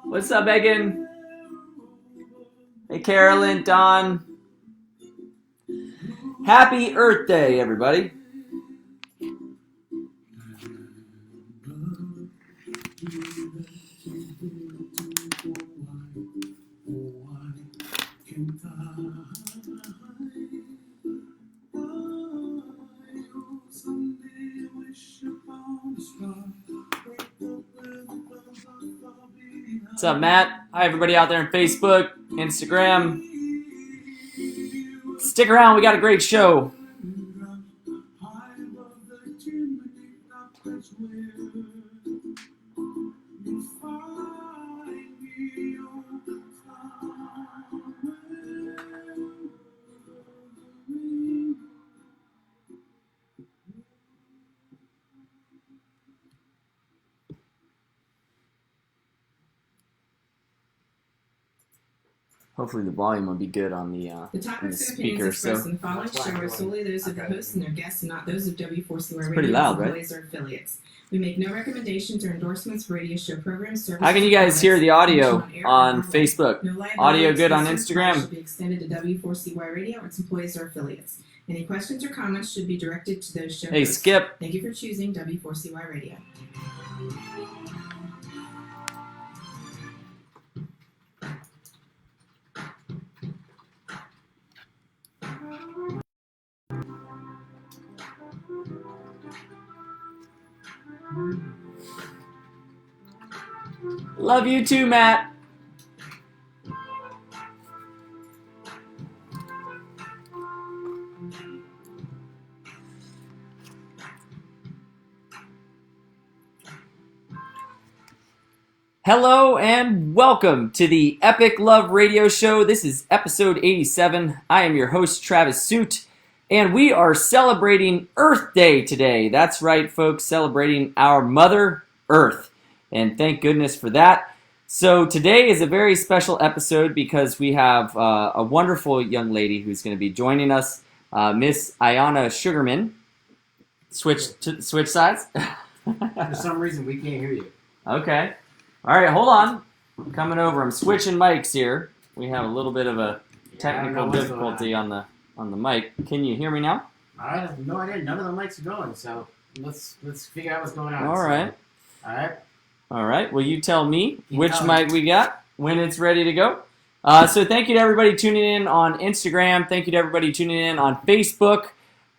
What's up, Megan? Hey, Carolyn, Don. Happy Earth Day, everybody. What's up, Matt? Hi, everybody out there on Facebook, Instagram. Stick around, we got a great show. Hopefully the volume will be good on the speaker. So the following show are solely those of the hosts and their guests, and not those of W4CY Radio, pretty loud, right? employees or affiliates. We make no recommendations or endorsements for radio show programs. How can you guys hear the audio on Facebook? No Audio good on Instagram? Should be extended to W4CY Radio or its employees or affiliates. Any questions or comments should be directed to those show Hey, hosts. Skip. Thank you for choosing W4CY Radio. Love you too, Matt. Hello and welcome to the Epic Love Radio Show. This is episode 87. I am your host, Travis Suit, and we are celebrating Earth Day today. That's right, folks, celebrating our Mother Earth. And thank goodness for that. So today is a very special episode because we have a wonderful young lady who's going to be joining us, Miss Aiyana Sugerman. Switch sides. For some reason, we can't hear you. Okay. All right, hold on. I'm coming over. I'm switching mics here. We have a little bit of a technical difficulty on the mic. Can you hear me now? I have no idea. None of the mics are going, so let's figure out what's going on. All right. All right. Well, you tell me which mic we got when it's ready to go. So thank you to everybody tuning in on Instagram. Thank you to everybody tuning in on Facebook.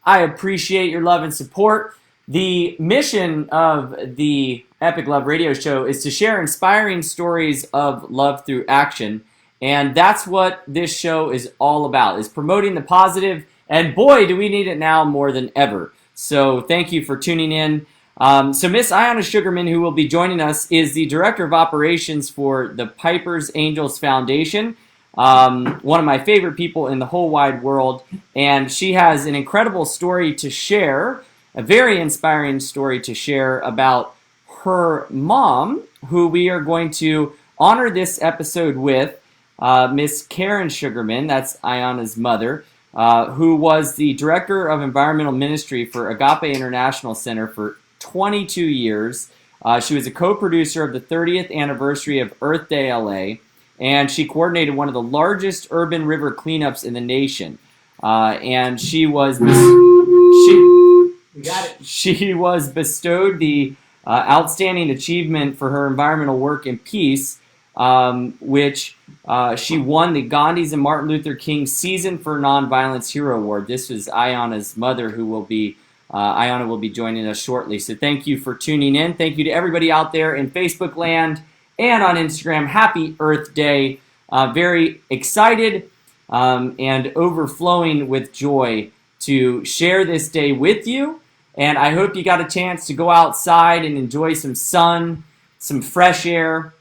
I appreciate your love and support. The mission of the Epic Love Radio Show is to share inspiring stories of love through action. And that's what this show is all about, is promoting the positive. And boy, do we need it now more than ever. So thank you for tuning in. So Miss Aiyana Sugerman, who will be joining us, is the Director of Operations for the Piper's Angels Foundation, one of my favorite people in the whole wide world. And she has an incredible story to share, a very inspiring story to share about her mom, who we are going to honor this episode with, Miss Karen Sugerman, that's Aiyana's mother, who was the Director of Environmental Ministry for Agape International Center for 22 years. She was a co-producer of the 30th anniversary of Earth Day LA, and she coordinated one of the largest urban river cleanups in the nation. And she was bestowed the Outstanding Achievement for her environmental work and peace, which she won the Gandhi's and Martin Luther King Season for Nonviolence Hero Award. This was Aiyana's mother, who will be Aiyana will be joining us shortly. So thank you for tuning in. Thank you to everybody out there in Facebook land and on Instagram. Happy Earth Day. Very excited and overflowing with joy to share this day with you. And I hope you got a chance to go outside and enjoy some sun, some fresh air.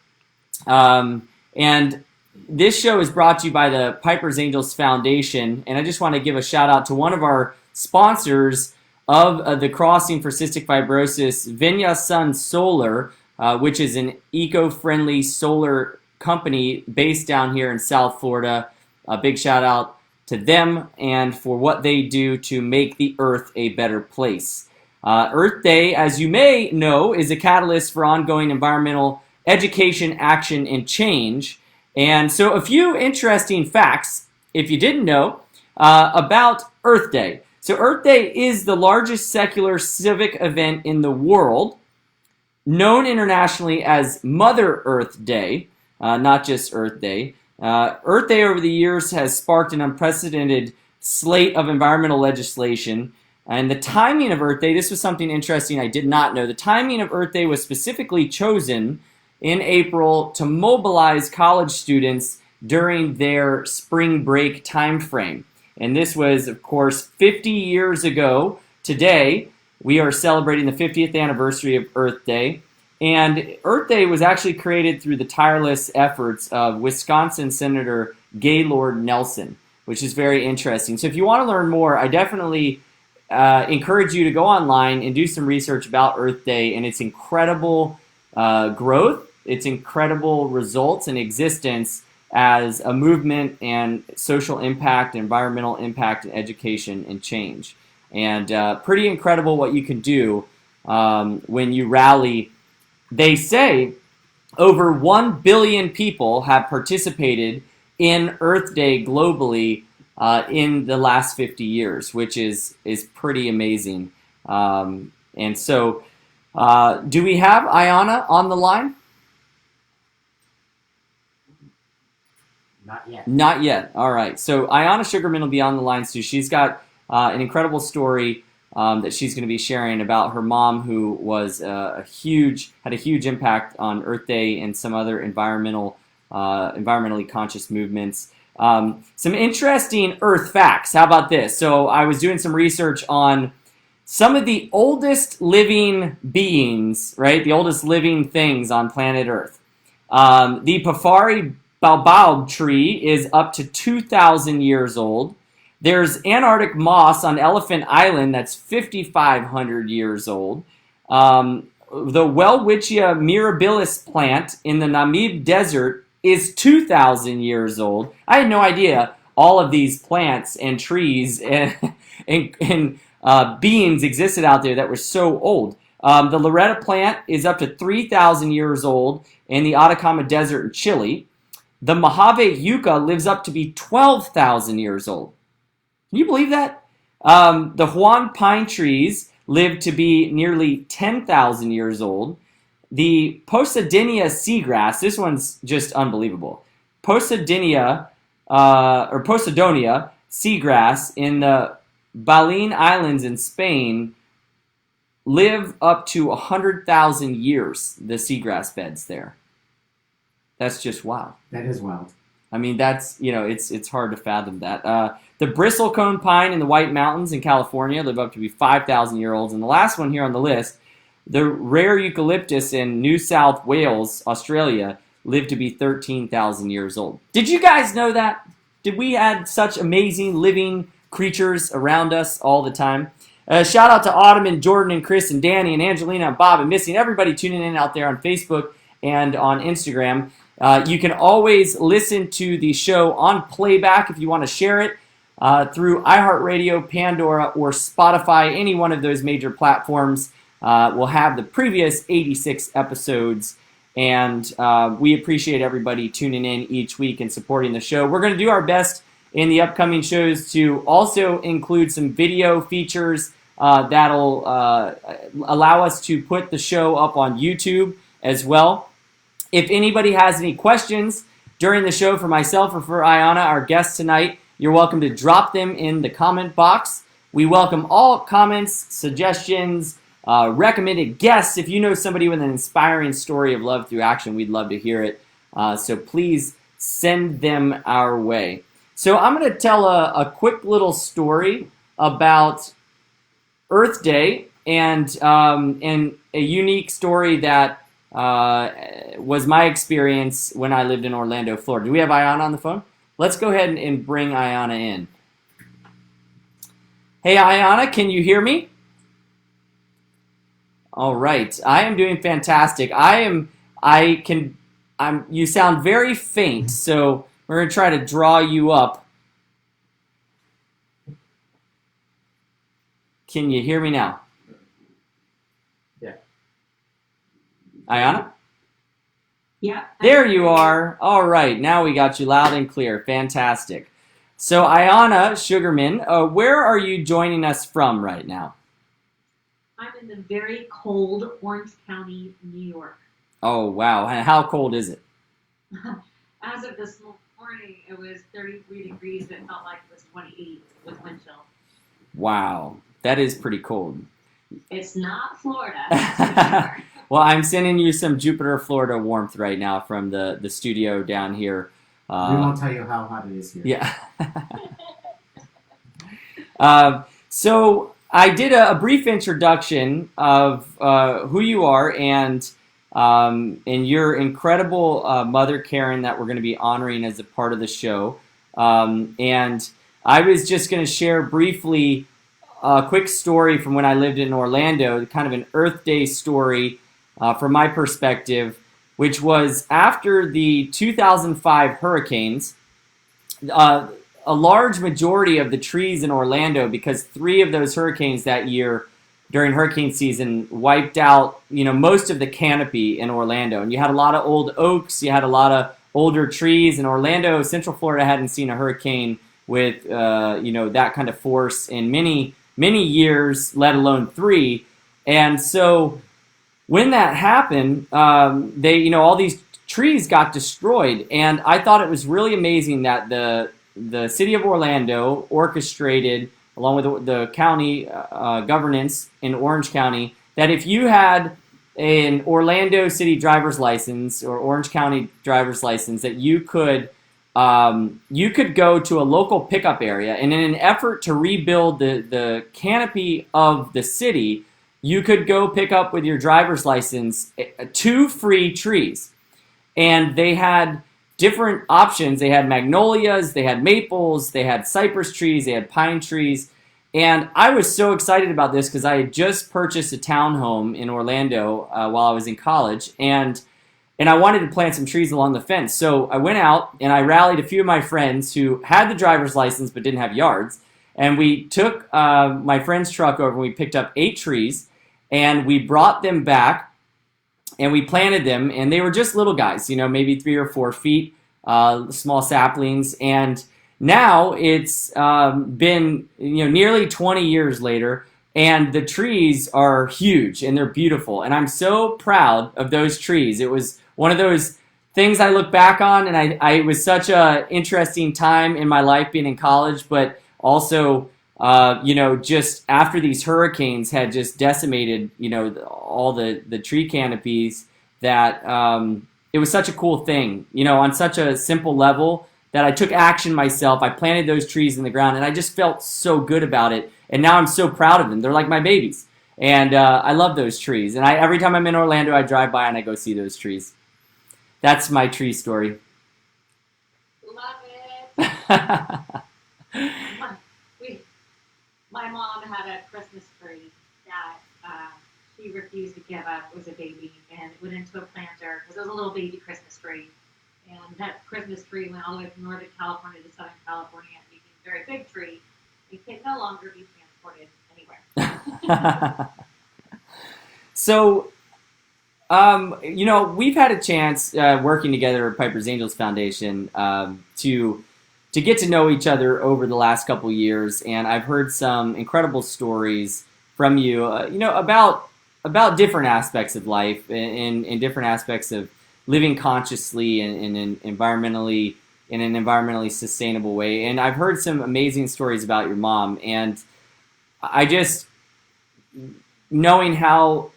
And this show is brought to you by the Piper's Angels Foundation. And I just want to give a shout out to one of our sponsors of the Crossing for Cystic Fibrosis, Vinya Sun Solar, which is an eco-friendly solar company based down here in South Florida. A big shout out to them and for what they do to make the Earth a better place. Earth Day, as you may know, is a catalyst for ongoing environmental education, action, and change. And so a few interesting facts, if you didn't know, about Earth Day. So Earth Day is the largest secular civic event in the world, known internationally as Mother Earth Day, not just Earth Day. Earth Day over the years has sparked an unprecedented slate of environmental legislation. And the timing of Earth Day, this was something interesting I did not know. The timing of Earth Day was specifically chosen in April to mobilize college students during their spring break time frame. And this was, of course, 50 years ago today. We are celebrating the 50th anniversary of Earth Day. And Earth Day was actually created through the tireless efforts of Wisconsin Senator Gaylord Nelson, which is very interesting. So if you want to learn more, I definitely encourage you to go online and do some research about Earth Day and its incredible growth, its incredible results and existence as a movement and social impact, environmental impact, and education and change. And pretty incredible what you can do when you rally. They say over 1 billion people have participated in Earth Day globally in the last 50 years, which is pretty amazing. And so, do we have Aiyana on the line? Not yet. Not yet. All right. So Aiyana Sugerman will be on the line too. She's got an incredible story that she's going to be sharing about her mom, who was had a huge impact on Earth Day and some other environmentally conscious movements. Some interesting Earth facts. How about this? So I was doing some research on some of the oldest living beings, right? The oldest living things on planet Earth. The Pafari baobab tree is up to 2,000 years old. There's Antarctic moss on Elephant Island that's 5,500 years old. The Welwitschia mirabilis plant in the Namib Desert is 2,000 years old. I had no idea all of these plants and trees and beings existed out there that were so old. The Loretta plant is up to 3,000 years old in the Atacama Desert in Chile. The Mojave yucca lives up to be 12,000 years old. Can you believe that? The Huan pine trees live to be nearly 10,000 years old. The Posidonia seagrass, this one's just unbelievable. Posidonia seagrass in the Baleine Islands in Spain live up to 100,000 years, the seagrass beds there. That's just wild. That is wild. I mean, that's, it's hard to fathom that. The bristlecone pine in the White Mountains in California live up to be 5,000 year olds. And the last one here on the list, the rare eucalyptus in New South Wales, Australia, live to be 13,000 years old. Did you guys know that? Did we have such amazing living creatures around us all the time? Shout out to Autumn and Jordan and Chris and Danny and Angelina and Bob and Missy and everybody tuning in out there on Facebook and on Instagram. You can always listen to the show on playback if you want to share it through iHeartRadio, Pandora, or Spotify. Any one of those major platforms will have the previous 86 episodes. And we appreciate everybody tuning in each week and supporting the show. We're going to do our best in the upcoming shows to also include some video features that'll allow us to put the show up on YouTube as well. If anybody has any questions during the show for myself or for Aiyana, our guest tonight, you're welcome to drop them in the comment box. We welcome all comments, suggestions, recommended guests. If you know somebody with an inspiring story of love through action, we'd love to hear it. So please send them our way. So I'm going to tell a quick little story about Earth Day and a unique story that was my experience when I lived in Orlando, Florida. Do we have Aiyana on the phone? Let's go ahead and bring Aiyana in. Hey Aiyana, can you hear me? All right, I am doing fantastic. You sound very faint, so we're gonna try to draw you up. Can you hear me now? Yeah. Aiyana? Yeah. There you are. All right, now we got you loud and clear. Fantastic. So Aiyana Sugerman, where are you joining us from right now? I'm in the very cold Orange County, New York. Oh, wow. And how cold is it? As of this morning, it was 33 degrees, but it felt like it was 28 with wind chill. Wow, that is pretty cold. It's not Florida, that's for sure. Well, I'm sending you some Jupiter, Florida warmth right now from the studio down here. We won't tell you how hot it is here. Yeah. So I did a brief introduction of who you are and your incredible mother, Karen, that we're going to be honoring as a part of the show. And I was just going to share briefly a quick story from when I lived in Orlando, kind of an Earth Day story from my perspective, which was after the 2005 hurricanes. A large majority of the trees in Orlando, because 3 of those hurricanes that year during hurricane season wiped out, most of the canopy in Orlando. And you had a lot of old oaks, you had a lot of older trees. In Orlando, Central Florida hadn't seen a hurricane with, that kind of force in many, many years, let alone 3. And so when that happened, all these trees got destroyed. And I thought it was really amazing that the city of Orlando orchestrated, along with the county governance in Orange County, that if you had an Orlando City driver's license or Orange County driver's license, that you could go to a local pickup area, and in an effort to rebuild the canopy of the city, you could go pick up with your driver's license 2 free trees. And they had different options. They had magnolias, they had maples, they had cypress trees, they had pine trees. And I was so excited about this because I had just purchased a townhome in Orlando while I was in college, and I wanted to plant some trees along the fence. So I went out and I rallied a few of my friends who had the driver's license but didn't have yards, and we took my friend's truck over and we picked up 8 trees, and we brought them back and we planted them, and they were just little guys, maybe 3 or 4 feet, small saplings. And now it's been, nearly 20 years later, and the trees are huge and they're beautiful. And I'm so proud of those trees. It was one of those things I look back on, and it was such a interesting time in my life being in college, but also just after these hurricanes had just decimated, all the tree canopies, that it was such a cool thing, on such a simple level, that I took action myself. I planted those trees in the ground, and I just felt so good about it. And now I'm so proud of them. They're like my babies. And I love those trees. And every time I'm in Orlando, I drive by and I go see those trees. That's my tree story. Love it. My mom had a Christmas tree that she refused to give up as a baby, and it went into a planter because it was a little baby Christmas tree. And that Christmas tree went all the way from Northern California to Southern California and became a very big tree. It can no longer be transported anywhere. So, we've had a chance working together at Piper's Angels Foundation to get to know each other over the last couple years, and I've heard some incredible stories from you, about different aspects of life and different aspects of living consciously and in an environmentally sustainable way. And I've heard some amazing stories about your mom, and I just, knowing how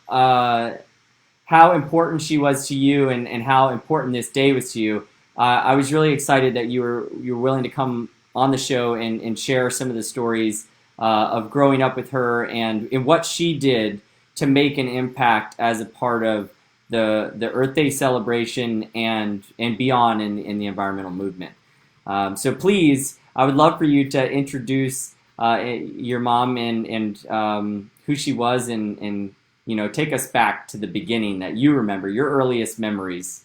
important she was to you and how important this day was to you, I was really excited that you were willing to come on the show and share some of the stories of growing up with her and what she did to make an impact as a part of the Earth Day celebration and beyond in the environmental movement. So please, I would love for you to introduce your mom and who she was and take us back to the beginning that you remember, your earliest memories.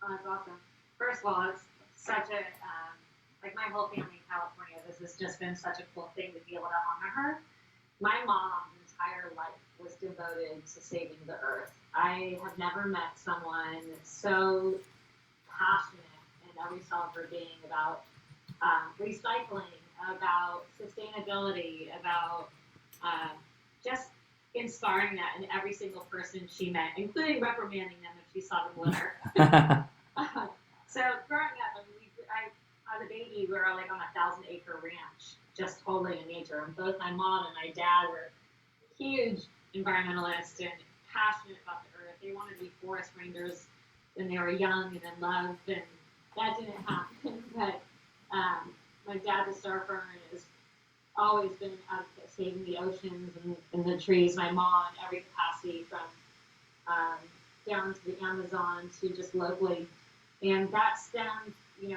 Oh, that's awesome. First of all, it's such like my whole family in California, this has just been such a cool thing to be able to honor her. My mom's entire life was devoted to saving the earth. I have never met someone so passionate in every cell of her being about recycling, about sustainability, about just inspiring that in every single person she met, including reprimanding them if she saw them litter. So growing up, as a baby, we were like on a 1,000-acre ranch, just totally in nature. And both my mom and my dad were huge environmentalists and passionate about the earth. They wanted to be forest rangers when they were young and in love, and that didn't happen. But my dad's a surfer and has always been an advocate saving the oceans and the trees. My mom, in every capacity, from down to the Amazon to just locally. And that stemmed,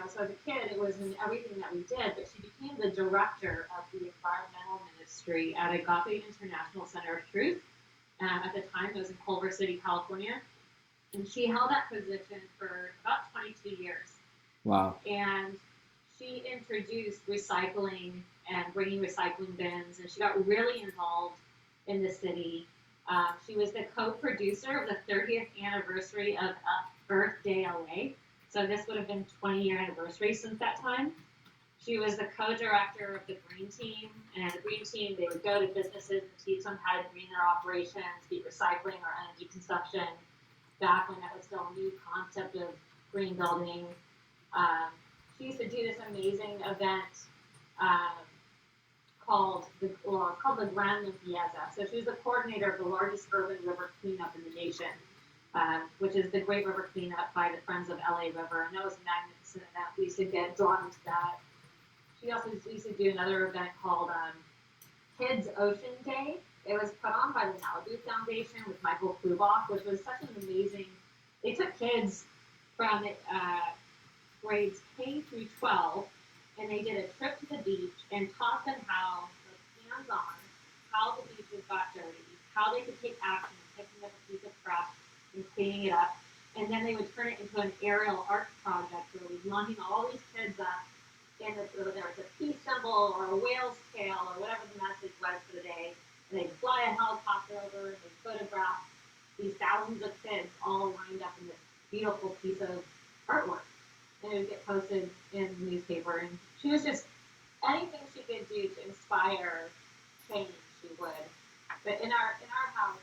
so as a kid, it was in everything that we did, but she became the director of the environmental ministry at Agape International Center of Truth. At the time, it was in Culver City, California. And she held that position for about 22 years. Wow. And she introduced recycling and bringing recycling bins, and she got really involved in the city. She was the co-producer of the 30th anniversary of Earth Day LA. So this would have been 20-year anniversary since that time. She was the co-director of the Green Team, and the Green Team, they would go to businesses and teach them how to green their operations, be recycling or energy consumption, back when that was still a new concept of green building. She used to do this amazing event called the Gran Limpieza. So she was the coordinator of the largest urban river cleanup in the nation, which is the Great River Cleanup by the Friends of LA River. And that was a magnificent event. We used to get drawn into that. She also used to do another event called Kids Ocean Day. It was put on by the Malibu Foundation with Michael Klubach, which was such an amazing. They took kids from grades K through 12, and they did a trip to the beach and taught them how, hands-on, how the beaches got dirty, how they could take action, picking up a piece of trash and cleaning it up, and then they would turn it into an aerial art project where we'd lining all these kids up, and there was a peace symbol or a whale's tail or whatever the message was for the day, and they'd fly a helicopter over and they'd photograph these thousands of kids all lined up in this beautiful piece of artwork. And it would get posted in the newspaper. And she was just, anything she could do to inspire change, she would. But in our house,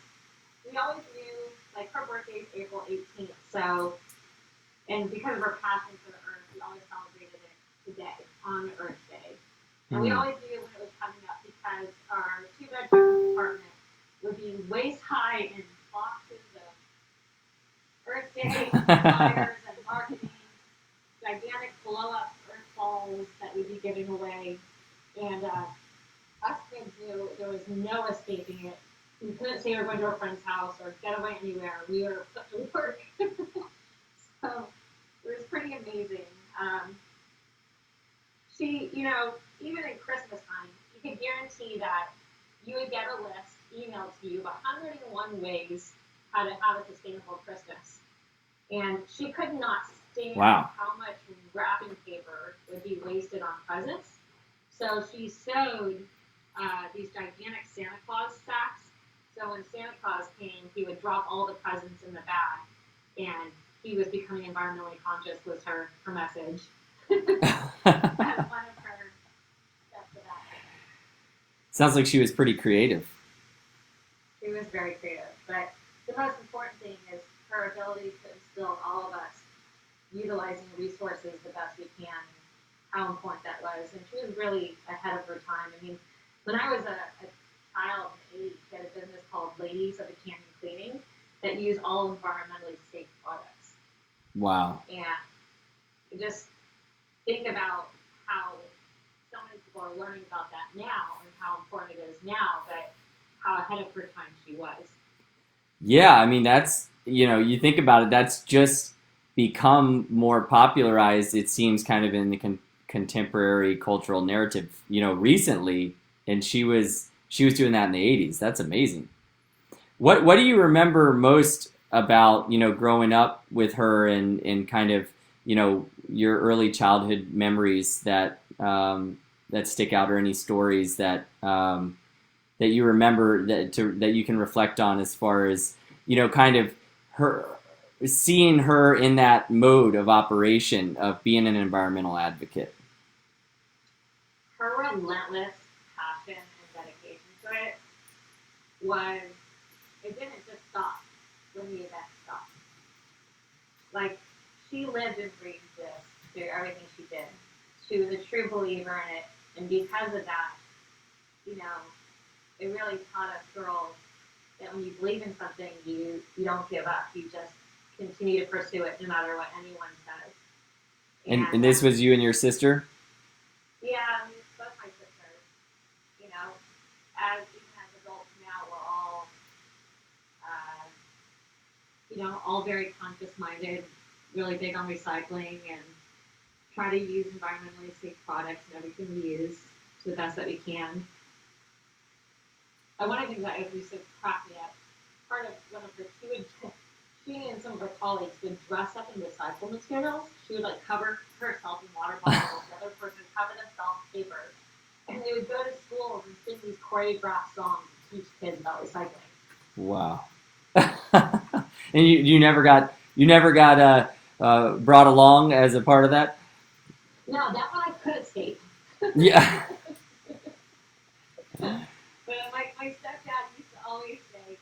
we always knew, like, her birthday is April 18th. So, and because of her passion for the earth, we always celebrated it today, on Earth Day. And we always knew when it was coming up because our 2-bedroom apartment would be waist high in boxes of Earth Day flyers and marketing, gigantic blow-up earth balls that we'd be giving away. And us kids knew there was no escaping it. We couldn't say we were going to a friend's house or get away anywhere. We were put to work. So it was pretty amazing. She, even in Christmas time, you could guarantee that you would get a list emailed to you of 101 ways how to have a sustainable Christmas. And she could not stand how much wrapping paper would be wasted on presents. So she sewed these gigantic Santa Claus sacks. So when Santa Claus came, he would drop all the presents in the bag, and he was becoming environmentally conscious was her message. That's one of her steps of action. Sounds like she was pretty creative. She was very creative, but the most important thing is her ability to instill all of us utilizing resources the best we can, how important that was. And she was really ahead of her time. I mean, when I was a child in the 80s, she had a business called Ladies of the Canyon Cleaning that used all environmentally safe products. Wow. And just think about how so many people are learning about that now and how important it is now, but how ahead of her time she was. Yeah, I mean, that's, you think about it, that's just become more popularized, it seems, kind of in the contemporary cultural narrative, recently, and she was doing that in the 80s. That's amazing. What do you remember most about, growing up with her and kind of your early childhood memories that that stick out, or any stories that that you remember that you can reflect on, as far as kind of her seeing her in that mode of operation of being an environmental advocate. Her relentless passion and dedication to it was, it didn't just stop when the event stopped. Like, she lived and breathed this through everything she did. She was a true believer in it, and because of that, it really taught us girls that when you believe in something, you don't give up. You just continue to pursue it no matter what anyone says. And this was you and your sister? Yeah, I mean, both my sisters. Even as adults now, we're all, all very conscious-minded, really big on recycling, and try to use environmentally safe products and everything we use to the best that we can. One of the things that used to crack me up, part of one of her, she and some of her colleagues would dress up in recycled materials. She would cover herself in water bottles, the other person would cover themselves in paper. And they would go to schools and sing these choreographed songs and teach kids about recycling. Wow. And you never got brought along as a part of that? No, that one I could escape. Yeah. But my stepdad used to always say,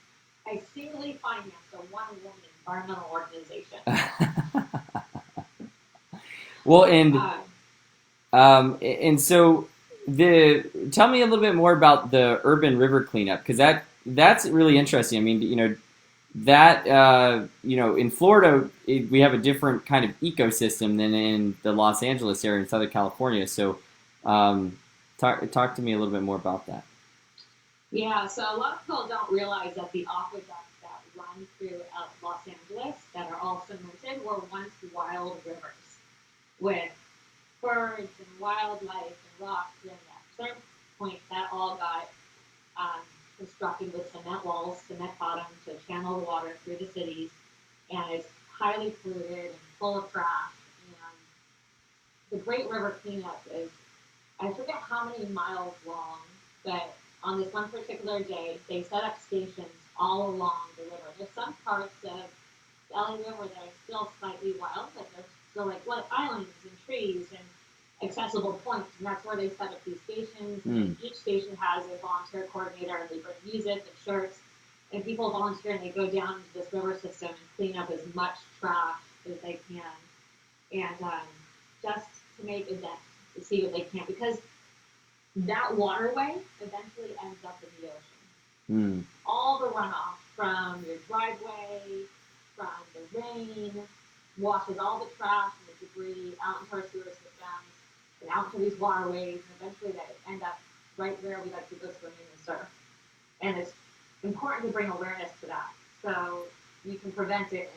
I singly financed a one-woman environmental organization. Well, and so tell me a little bit more about the urban river cleanup, because that's really interesting. I mean, that in Florida we have a different kind of ecosystem than in the Los Angeles area in Southern California. So talk to me a little bit more about that. Yeah, so a lot of people don't realize that the aqueducts that run through Los Angeles that are all cemented were once wild rivers with birds and wildlife and rocks. And at a certain point, that all got constructed with cement walls, cement bottoms to channel the water through the cities, and it's highly polluted and full of trash. And the Great River Cleanup is, I forget how many miles long, but on this one particular day, they set up stations all along the river. There's some parts of the LA River that are still slightly wild, but they're still like islands and trees and accessible points, and that's where they set up these stations. And each station has a volunteer coordinator, and they bring music and shirts, and people volunteer, and they go down into this river system and clean up as much trash as they can, and just to make a dent, to see what they can, because that waterway eventually ends up in the ocean. All the runoff from your driveway, from the rain, washes all the trash and the debris out into our sewer systems and out into these waterways, and eventually they end up right where we like to go swimming and surf. And it's important to bring awareness to that, so you can prevent it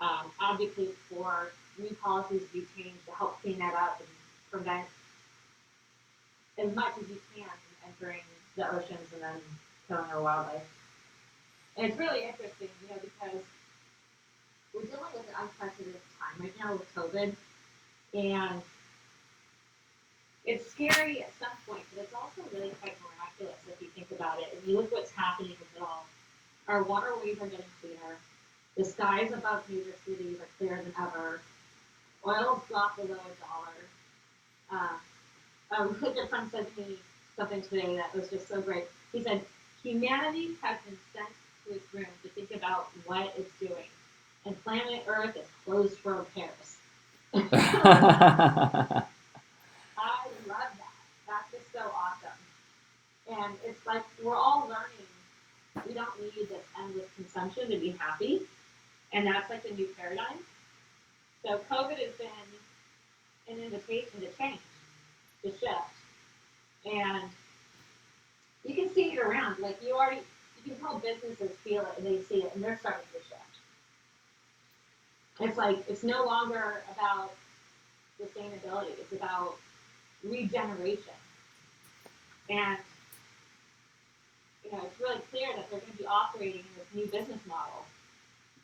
and advocate for new policies to be changed to help clean that up and prevent as much as you can from entering the oceans and then killing our wildlife. And it's really interesting, because we're dealing with an unprecedented time right now with COVID, and it's scary at some point, but it's also really quite miraculous if you think about it. And you look what's happening with it all. Our waterways are getting cleaner. The skies above major cities are clearer than ever. Oil's dropped below $1. A really good friend said to me something today that was just so great. He said, humanity has been sent to its room to think about what it's doing, and planet Earth is closed for repairs. I love that. That's just so awesome. And it's like we're all learning we don't need this endless consumption to be happy, and that's like the new paradigm. So COVID has been an invitation to change, to shift. And you can see it around. You can tell businesses feel it and they see it and they're starting to shift. It's like, it's no longer about sustainability. It's about regeneration. And, it's really clear that they're going to be operating in this new business model.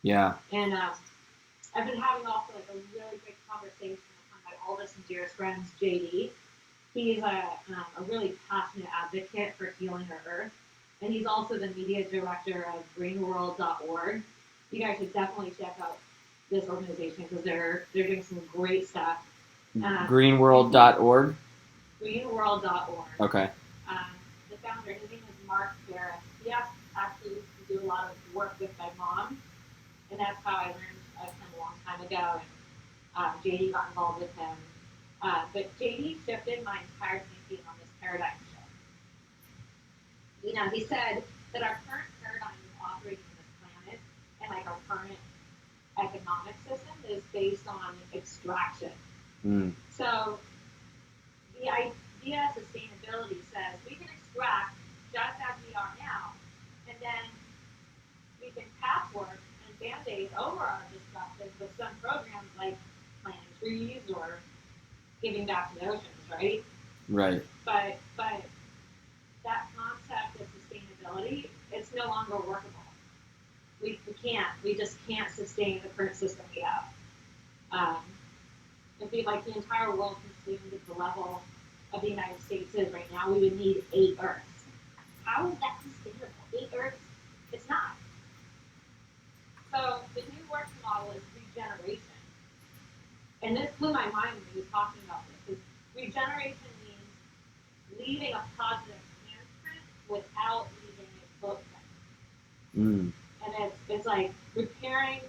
Yeah. And I've been having also like a really great conversation with one of my oldest and dearest friends, JD. He's a really passionate advocate for healing our earth, and he's also the media director of greenworld.org. You guys should definitely check out this organization because they're doing some great stuff. Greenworld.org. Greenworld.org. Okay. The founder, his name is Mark Ferris. He actually used to do a lot of work with my mom, and that's how I learned of him a long time ago. And JD got involved with him. But JD shifted my entire thinking on this paradigm shift. You know, he said that our current paradigm of operating on this planet and like our current economic system is based on extraction. Mm. So the idea of sustainability says we can extract just as we are now, and then we can patchwork and band-aid over our destruction with some programs like planting trees or giving back to the oceans, right? Right. But that concept of sustainability, it's no longer workable. We can't. We just can't sustain the current system we have. If like the entire world consumed at the level of the United States is right now, we would need 8 Earths. How is that sustainable? 8 Earths? It's not. So the new working model is regeneration. And this blew my mind when he was talking about this, because regeneration means leaving a positive handprint without leaving a footprint. Mm. And it's like repairing,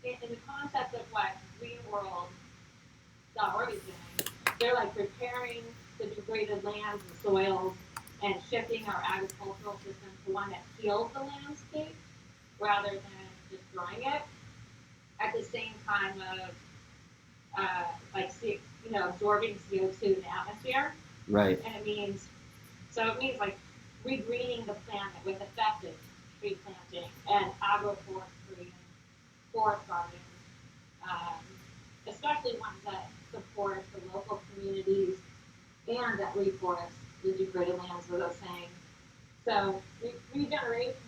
in the concept of what greenworld.org is doing, they're like repairing the degraded lands and soils and shifting our agricultural system to one that heals the landscape rather than destroying it. At the same time of absorbing CO2 in the atmosphere. Right. And it means like regreening the planet with effective tree planting and agroforestry and forest gardens, especially ones that support the local communities and that reforest the degraded lands, as I was saying. So regeneration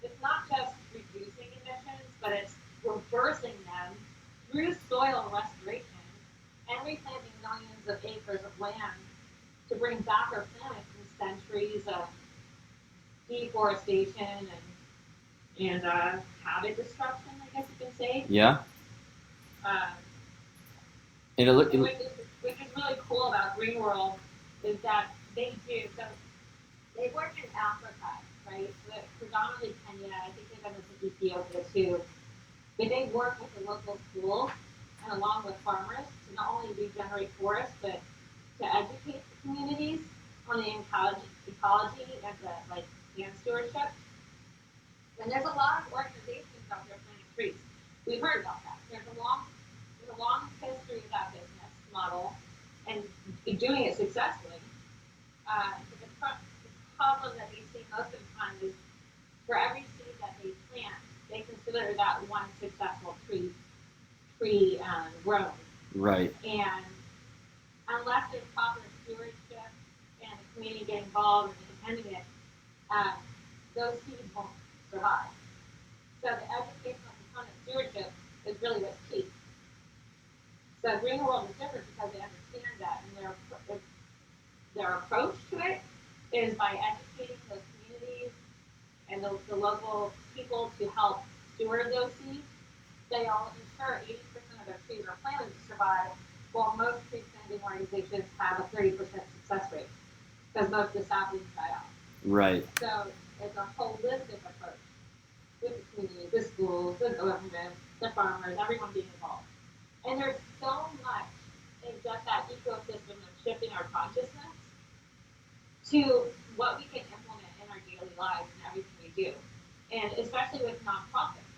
it's not just reducing emissions, but it's reversing them through soil restoration and replanting millions of acres of land to bring back our planet from centuries of deforestation and habit destruction, I guess you can say. Yeah. Which is really cool about Green World is that they work in Africa, right? So predominantly Kenya, I think they've done this in Ethiopia too. But they work with the local schools and along with farmers to not only regenerate forests, but to educate the communities on the ecology and the land stewardship. And there's a lot of organizations out there planting trees. We've heard about that. There's a long history of that business model and doing it successfully. The problem that they see most of the time is for every seed that they plant, they consider that one successful tree grown. Right. And unless there's proper stewardship and the community getting involved and defending it, those seeds won't survive. So the educational component of stewardship is really what's key. So Green World is different because they understand that, and their approach to it is by educating those communities and the local people to help steward those seeds. They all ensure 80% of their trees are planted to survive, while most tree planting organizations have a 30% success rate because most of the saplings die off. Right. So it's a holistic approach with the community, the schools, the government, the farmers, everyone being involved. And there's so much in just that ecosystem of shifting our consciousness to what we can implement in our daily lives and everything we do. And especially with nonprofits.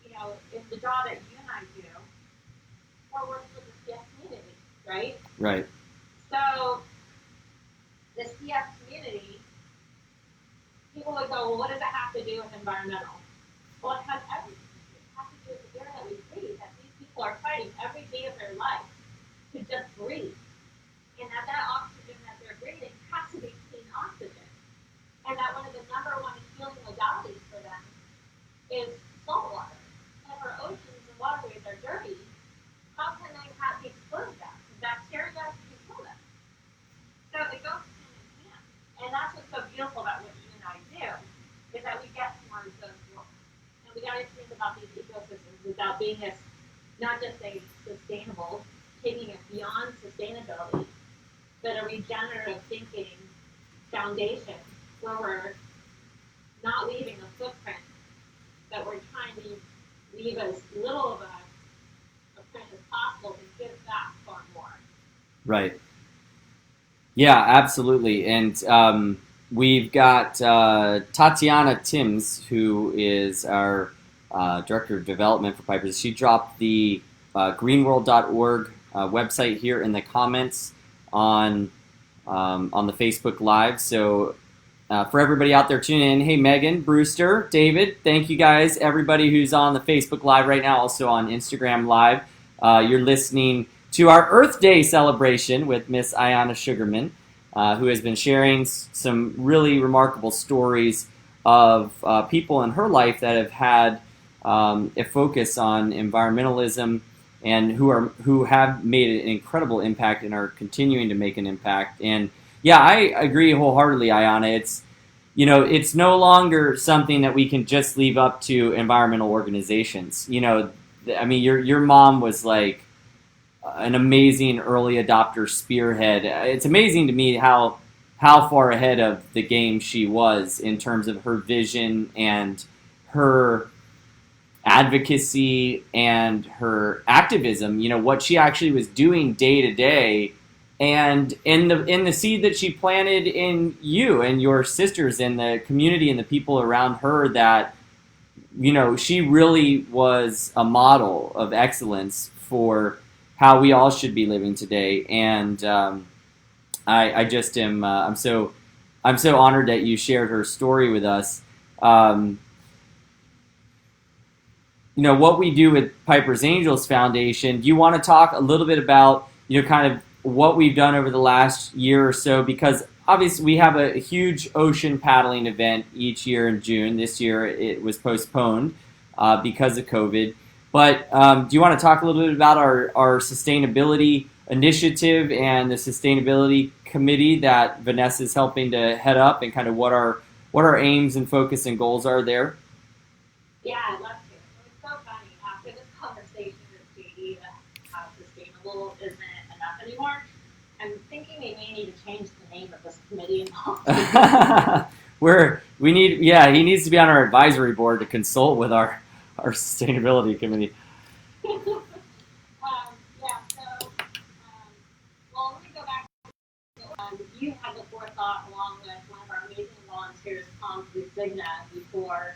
You know, in the job that you and I do, we're working with the CF community, right? Right. So the CF community, people would go, well, what does it have to do with environmental? Well, it has everything. It has to do with the air that we breathe, that these people are fighting every day of their life to just breathe. And that oxygen that they're breathing has to be clean oxygen. And that one of the number one healing modalities for them is salt water. about these ecosystems is about being not just a sustainable, taking it beyond sustainability, but a regenerative thinking foundation where we're not leaving a footprint, but we're trying to leave as little of a print as possible and give back far more. Right. Yeah, absolutely. And we've got Tatiana Timms, who is our Director of Development for Pipers. She dropped the greenworld.org website here in the comments on the Facebook Live. So for everybody out there tuning in, hey, Megan, Brewster, David, thank you guys. Everybody who's on the Facebook Live right now, also on Instagram Live. You're listening to our Earth Day celebration with Miss Aiyana Sugerman, who has been sharing some really remarkable stories of people in her life that have had a focus on environmentalism and who have made an incredible impact and are continuing to make an impact. And yeah, I agree wholeheartedly, Aiyana. It's no longer something that we can just leave up to environmental organizations. I mean, your mom was like an amazing early adopter spearhead. It's amazing to me how far ahead of the game she was in terms of her vision and her advocacy and her activism. What she actually was doing day to day, and in the seed that she planted in you and your sisters and the community and the people around her, that she really was a model of excellence for how we all should be living today. And I just am I'm so honored that you shared her story with us. What we do with Piper's Angels Foundation. Do you want to talk a little bit about kind of what we've done over the last year or so? Because obviously we have a huge ocean paddling event each year in June. This year it was postponed because of COVID. But do you want to talk a little bit about our sustainability initiative and the sustainability committee that Vanessa is helping to head up, and kind of what our aims and focus and goals are there? Yeah, I'd love to. It's so funny. After this conversation with JD that how sustainable isn't enough anymore, I'm thinking we may need to change the name of this committee and policy. He needs to be on our advisory board to consult with our sustainability committee. Well, let me go back to you had the forethought along with one of our amazing volunteers, Tom Lusigna, before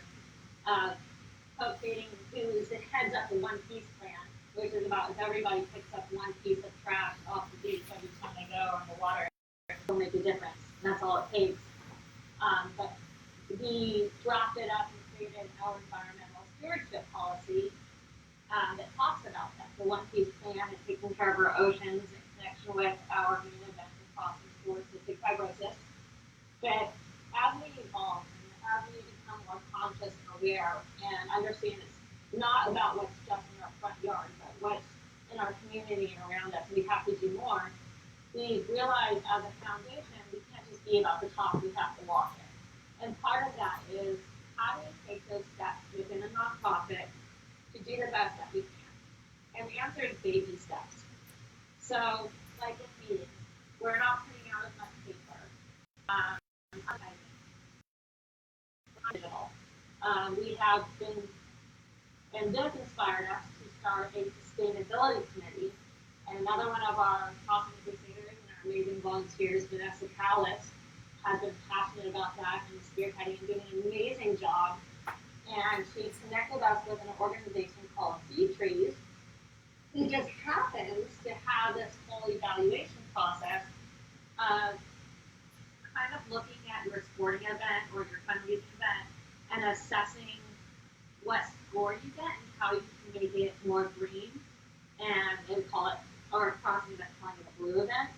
co-creating who's that heads up the One Piece plan, which is about if everybody picks up one piece of trash off the beach every time they go on the water, it'll make a difference. And that's all it takes. But we dropped it up and created our environmental stewardship policy that talks about that. The One Piece plan and taking care of our oceans in connection with our main event in crossing towards cystic fibrosis. But as we evolve and as we become more conscious and aware and understand it's not about what's just in our front yard, but what's in our community and around us, we have to do more. We realize as a foundation, we can't just be about the talk, we have to walk it. And part of that is how do we take those steps within a nonprofit to do the best that we can? And the answer is baby steps. So, like in meetings, we're not putting out as much paper. Digital. We have been, and this inspired us to start a sustainability committee. And another one of our Crossing Crusaders and our amazing volunteers, Vanessa Callis, has been passionate about that and spearheading and doing an amazing job. And she connected us with an organization called Sea Trees, who just happens to have this whole evaluation process of kind of looking at your sporting event or your fundraising event and assessing what score you get and how you can make it more green, and they call it, or crossing event, calling it a blue event.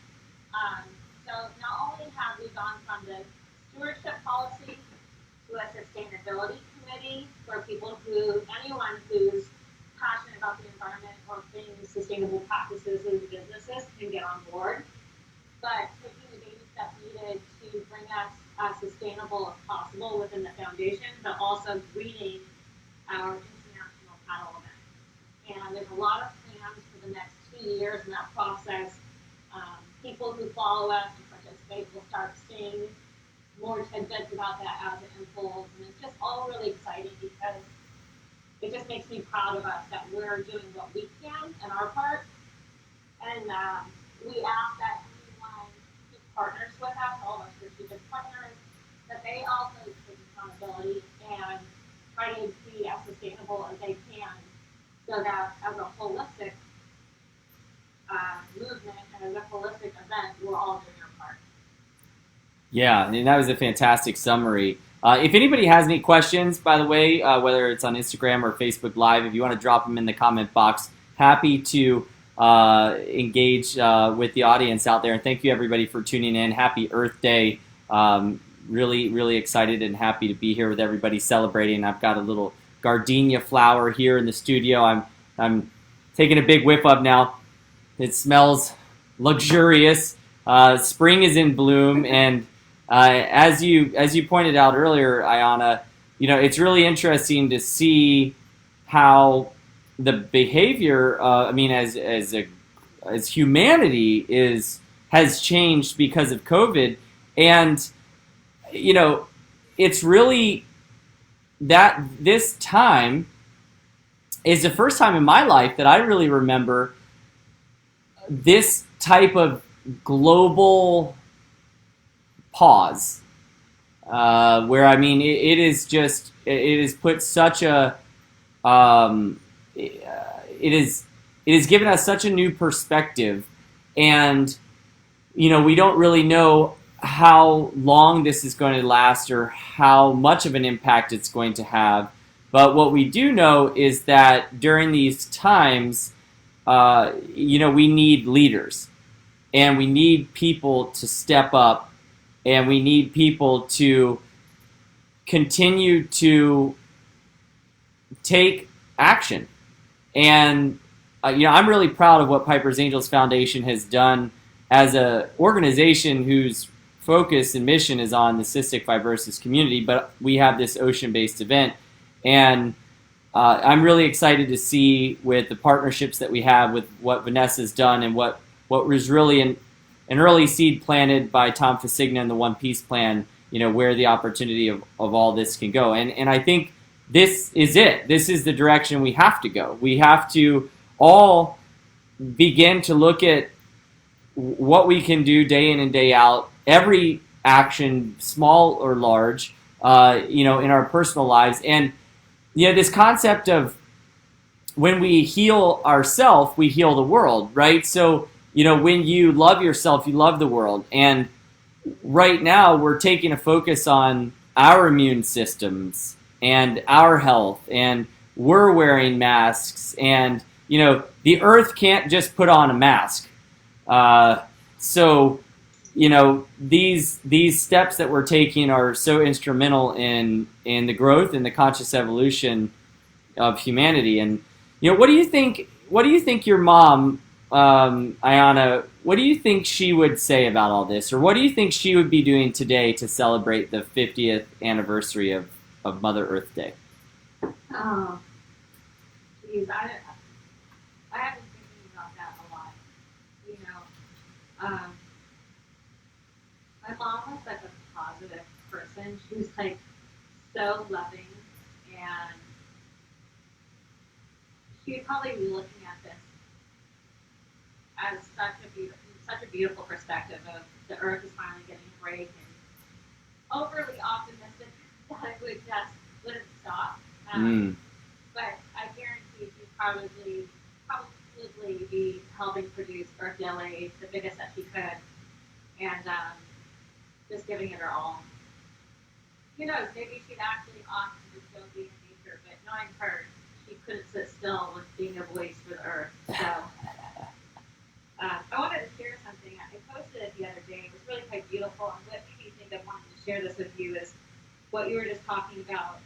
So not only have we gone from the stewardship policy to a sustainability committee for anyone who's passionate about the environment or things, sustainable practices in businesses can get on board, but taking the baby steps needed to bring us as sustainable as possible within the foundation, but also greeting our international a lot of plans for the next 2 years in that process. People who follow us and participate will start seeing more tidbits about that as it unfolds, and it's just all really exciting because it just makes me proud of us that we're doing what we can in our part, and we ask that anyone who partners with us, all of our strategic partners, that they also take accountability and try to be as sustainable as they can, so that as a holistic movement and as a holistic event, we're all doing our part. Yeah, and that was a fantastic summary. If anybody has any questions, by the way, whether it's on Instagram or Facebook Live, if you want to drop them in the comment box, happy to engage with the audience out there. And thank you, everybody, for tuning in. Happy Earth Day. Really, really excited and happy to be here with everybody celebrating. I've got a little gardenia flower here in the studio. I'm taking a big whiff of now. It smells luxurious. Spring is in bloom, and as you pointed out earlier, Aiyana, it's really interesting to see how the behavior. As humanity has changed because of COVID, and it's really that this time is the first time in my life that I really remember this type of global pause, where it has put such a it has given us such a new perspective, and we don't really know how long this is going to last or how much of an impact it's going to have. But what we do know is that during these times, we need leaders, and we need people to step up, and we need people to continue to take action. And I'm really proud of what Piper's Angels Foundation has done as an organization whose focus and mission is on the cystic fibrosis community, but we have this ocean-based event, and I'm really excited to see with the partnerships that we have with what Vanessa's done and what was really an early seed planted by Tom Fasigna and the One Piece Plan, where the opportunity of all this can go. And I think this is it. This is the direction we have to go. We have to all begin to look at what we can do day in and day out, every action, small or large, in our personal lives. And this concept of when we heal ourselves, we heal the world, right? So, when you love yourself, you love the world. And right now, we're taking a focus on our immune systems and our health, and we're wearing masks. And, the earth can't just put on a mask. So, these steps that we're taking are so instrumental in the growth and the conscious evolution of humanity. And what do you think? What do you think your mom, Aiyana? What do you think she would say about all this, or what do you think she would be doing today to celebrate the 50th anniversary of Mother Earth Day? Oh, geez, I have been thinking about that a lot. My mom was such a positive person. She was so loving, and she would probably be looking at this as such a beautiful perspective of the earth is finally getting a break, and overly optimistic that it wouldn't stop. But I guarantee she'd probably be helping produce Earth LA, the biggest that she could, and just giving it her all. Who knows? Maybe she'd actually opt to just go be in nature, but knowing her, she couldn't sit still with being a voice for the earth. So I wanted to share something. I posted it the other day. It was really quite beautiful, and what made me think I wanted to share this with you is what you were just talking about,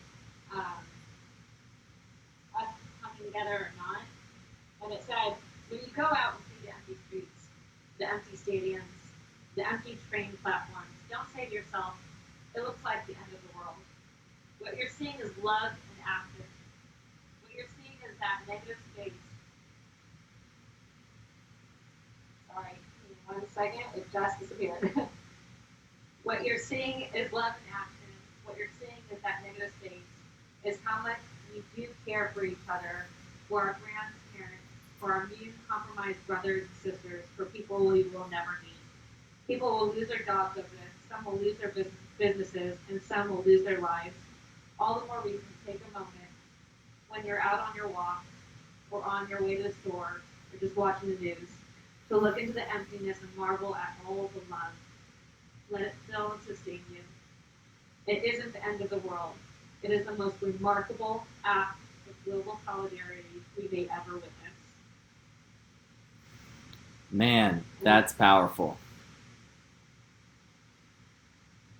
us coming together or not. And it said, when you go out and see the empty streets, the empty stadiums, the empty train platforms, don't say to yourself, it looks like the end of the world. What you're seeing is love and action. What you're seeing is that negative space second, it just disappeared. What you're seeing is love in action. What you're seeing is that negative space, is how much we do care for each other, for our grandparents, for our immune-compromised brothers and sisters, for people we will never meet. People will lose their jobs over this, some will lose their businesses, and some will lose their lives. All the more reason to take a moment when you're out on your walk, or on your way to the store, or just watching the news, to look into the emptiness and marvel at all the love. Let it fill and sustain you. It isn't the end of the world. It is the most remarkable act of global solidarity we may ever witness. Man, that's powerful.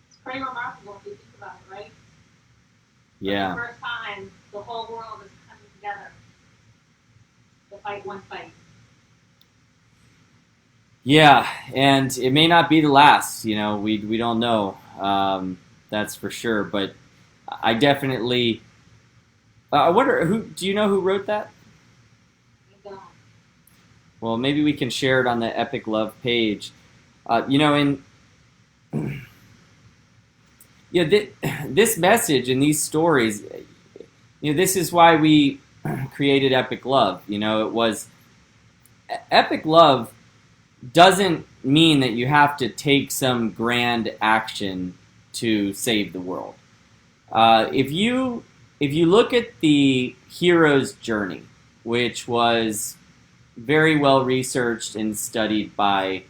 It's pretty remarkable if you think about it, right? Yeah. For the first time, the whole world is coming together to fight one fight. Yeah, and it may not be the last. You know, we don't know. That's for sure. But I definitely. I wonder who. Do you know who wrote that? I don't. Well, maybe we can share it on the Epic Love page. You know, this message and these stories. You know, this is why we created Epic Love. You know, it was Epic Love doesn't mean that you have to take some grand action to save the world. If you look at the hero's journey, which was very well researched and studied by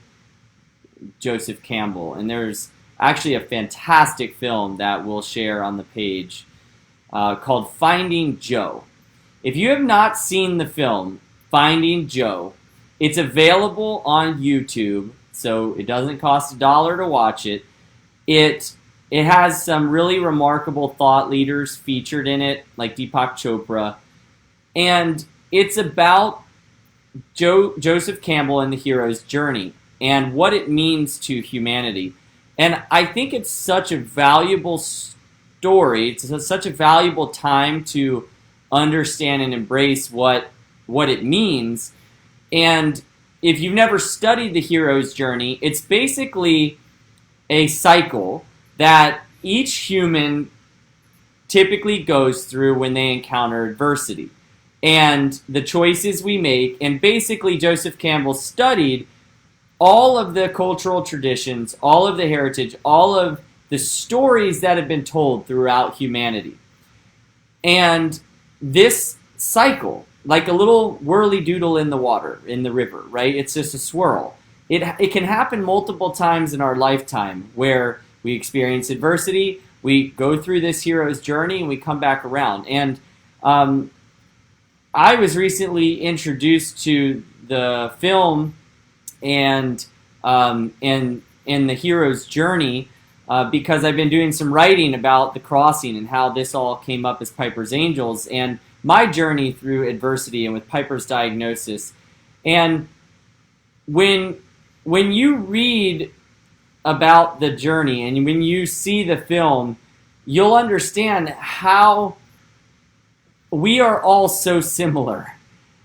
Joseph Campbell, and there's actually a fantastic film that we'll share on the page called Finding Joe. If you have not seen the film Finding Joe, it's available on YouTube, so it doesn't cost $1 to watch it. It has some really remarkable thought leaders featured in it, like Deepak Chopra, and it's about Joseph Campbell and the hero's journey and what it means to humanity. And I think it's such a valuable story. It's such a valuable time to understand and embrace what it means. And if you've never studied the hero's journey, it's basically a cycle that each human typically goes through when they encounter adversity. And the choices we make, and basically Joseph Campbell studied all of the cultural traditions, all of the heritage, all of the stories that have been told throughout humanity. And this cycle, like a little whirly-doodle in the water, in the river, right? It's just a swirl. It can happen multiple times in our lifetime where we experience adversity, we go through this hero's journey, and we come back around. And I was recently introduced to the film and the hero's journey because I've been doing some writing about The Crossing and how this all came up as Piper's Angels and my journey through adversity and with Piper's diagnosis. And when you read about the journey and when you see the film, you'll understand how we are all so similar.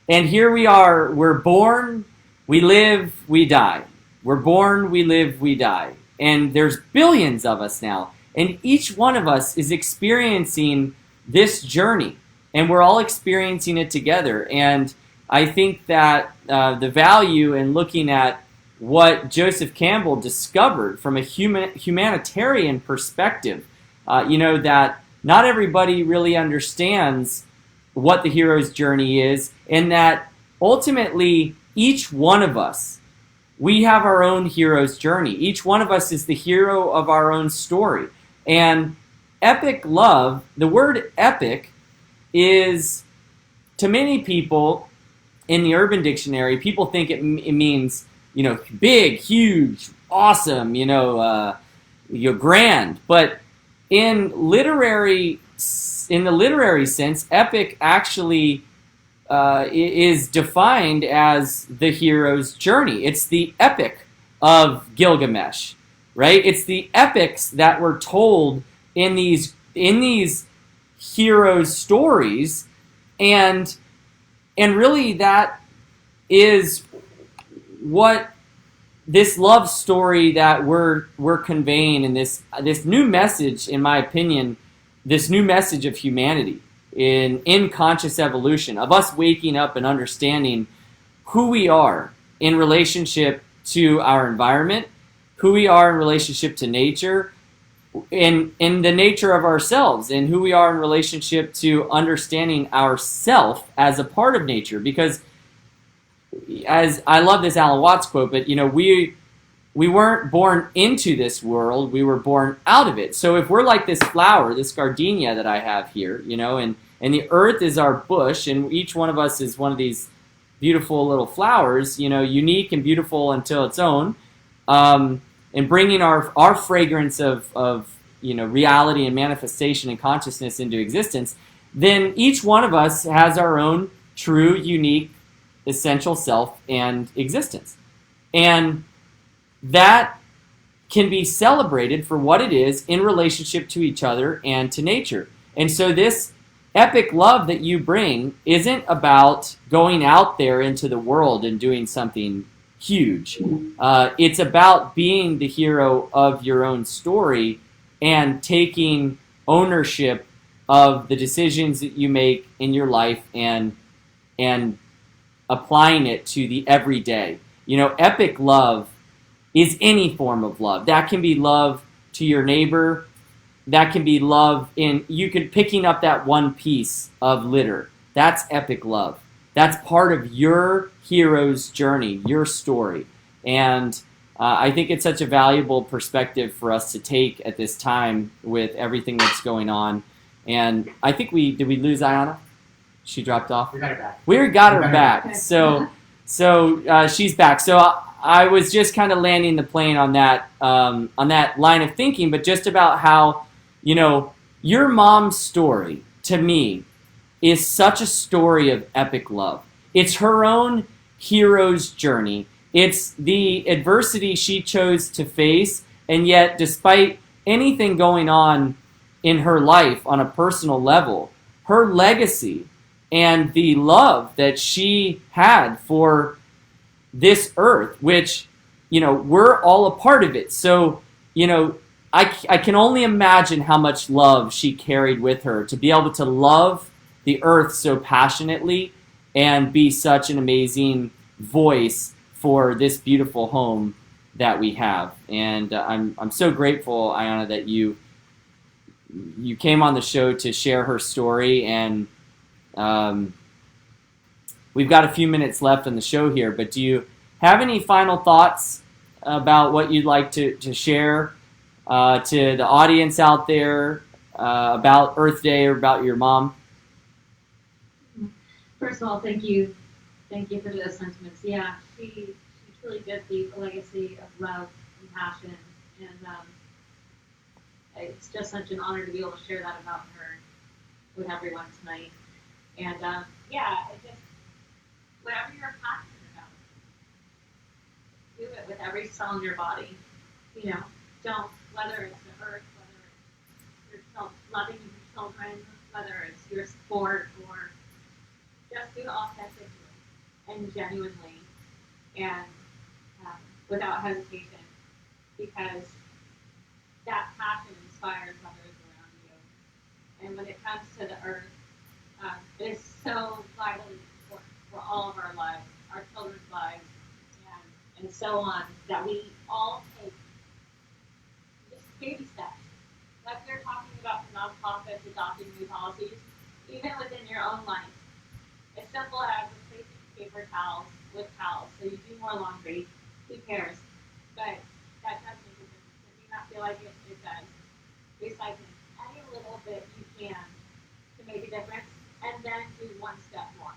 And here we are, we're born, we live, we die. We're born, we live, we die. And there's billions of us now. And each one of us is experiencing this journey. And we're all experiencing it together. And I think that the value in looking at what Joseph Campbell discovered from a humanitarian perspective, that not everybody really understands what the hero's journey is, and that ultimately each one of us, we have our own hero's journey. Each one of us is the hero of our own story. And epic love, the word epic, is, to many people in the Urban Dictionary, people think it means, big, huge, awesome, grand. But in the literary sense, epic actually is defined as the hero's journey. It's the epic of Gilgamesh, right? It's the epics that were told in these heroes' stories, and really that is what this love story that we're conveying, and this new message, in my opinion, this new message of humanity in conscious evolution, of us waking up and understanding who we are in relationship to our environment, who we are in relationship to nature, in the nature of ourselves, and who we are in relationship to understanding ourself as a part of nature. Because, as I love this Alan Watts quote, but we weren't born into this world, we were born out of it. So if we're like this flower, this gardenia that I have here, and the earth is our bush, and each one of us is one of these beautiful little flowers, unique and beautiful until its own, and bringing our fragrance of reality and manifestation and consciousness into existence, then each one of us has our own true, unique, essential self and existence. And that can be celebrated for what it is in relationship to each other and to nature. And so this epic love that you bring isn't about going out there into the world and doing something huge. It's about being the hero of your own story and taking ownership of the decisions that you make in your life and applying it to the everyday. Epic love is any form of love. That can be love to your neighbor. That can be love picking up that one piece of litter. That's epic love. That's part of your hero's journey, your story. And I think it's such a valuable perspective for us to take at this time with everything that's going on. And I think did we lose Aiyana? She dropped off? We got her back. We got her back. Okay. So she's back. So I was just kind of landing the plane on that line of thinking, but just about how, your mom's story, to me, is such a story of epic love. It's her own hero's journey. It's the adversity she chose to face, and yet, despite anything going on in her life on a personal level, her legacy and the love that she had for this earth, which, we're all a part of it. So, I can only imagine how much love she carried with her to be able to love the earth so passionately and be such an amazing voice for this beautiful home that we have. And I'm so grateful, Aiyana, that you came on the show to share her story. And we've got a few minutes left in the show here, but do you have any final thoughts about what you'd like to share to the audience out there about Earth Day or about your mom? First of all, thank you for those sentiments. Yeah, she truly did leave a legacy of love and passion, and it's just such an honor to be able to share that about her with everyone tonight. And whatever you're passionate about, do it with every cell in your body. Don't, whether it's the earth, whether it's yourself, loving your children, whether it's your sport, or just do it authentically and genuinely and without hesitation, because that passion inspires others around you. And when it comes to the earth, it is so vitally important for all of our lives, our children's lives, and so on, that we all take just baby steps. Like they're talking about for nonprofits adopting new policies, even within your own life. As simple as replacing paper towels with towels, so you do more laundry. Who cares? But that does make a difference. It may not feel like it does. Recycling any little bit you can to make a difference, and then do one step more.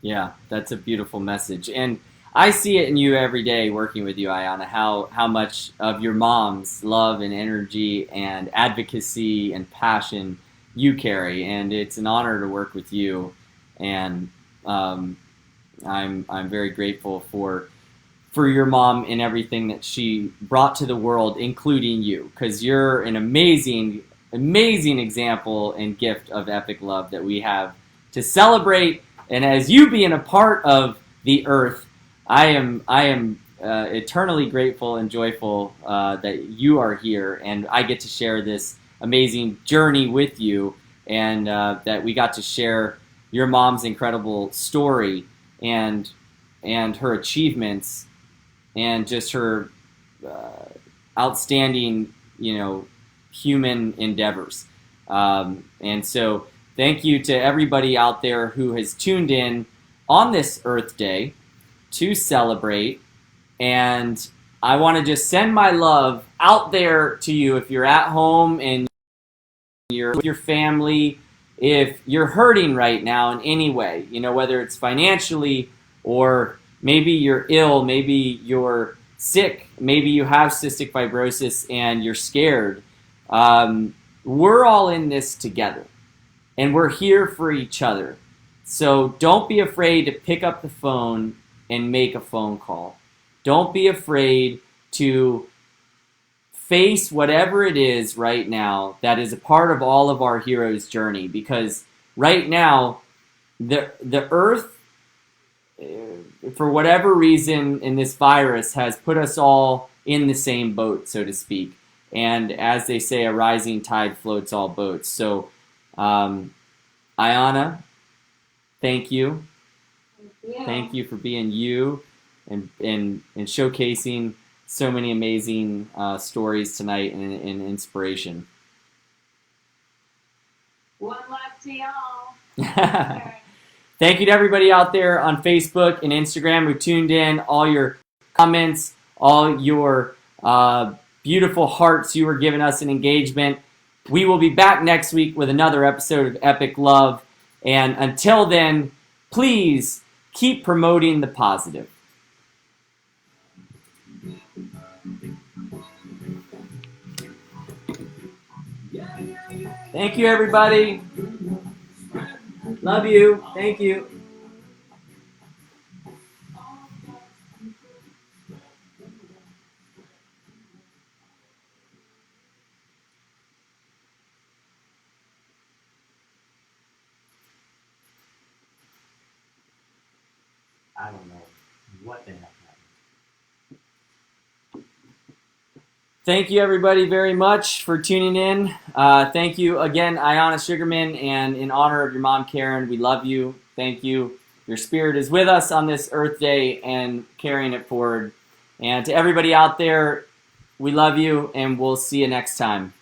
Yeah, that's a beautiful message. And I see it in you every day working with you, Aiyana, how much of your mom's love and energy and advocacy and passion you carry. And it's an honor to work with you. And I'm very grateful for your mom and everything that she brought to the world, including you, because you're an amazing example and gift of epic love that we have to celebrate. And as you being a part of the earth. I am eternally grateful and joyful that you are here, and I get to share this amazing journey with you, and that we got to share your mom's incredible story and her achievements and just her outstanding, human endeavors. And so thank you to everybody out there who has tuned in on this Earth Day to celebrate. And I want to just send my love out there to you if you're at home and you're with your family, if you're hurting right now in any way, whether it's financially or maybe you're ill, maybe you're sick, maybe you have cystic fibrosis and you're scared. We're all in this together, and we're here for each other. So don't be afraid to pick up the phone and make a phone call. Don't be afraid to face whatever it is right now that is a part of all of our heroes' journey, because right now the earth, for whatever reason in this virus, has put us all in the same boat, so to speak. And as they say, a rising tide floats all boats. So Aiyana, thank you. Thank you for being you and showcasing so many amazing stories tonight and inspiration. One love to y'all. Thank you to everybody out there on Facebook and Instagram who tuned in, all your comments, all your beautiful hearts you were giving us in engagement. We will be back next week with another episode of Epic Love. And until then, please keep promoting the positive. Thank you, everybody. Love you. Thank you. I don't know what the heck happened. Thank you, everybody, very much for tuning in. Thank you again, Aiyana Sugerman, and in honor of your mom, Karen, we love you. Thank you. Your spirit is with us on this Earth Day and carrying it forward. And to everybody out there, we love you, and we'll see you next time.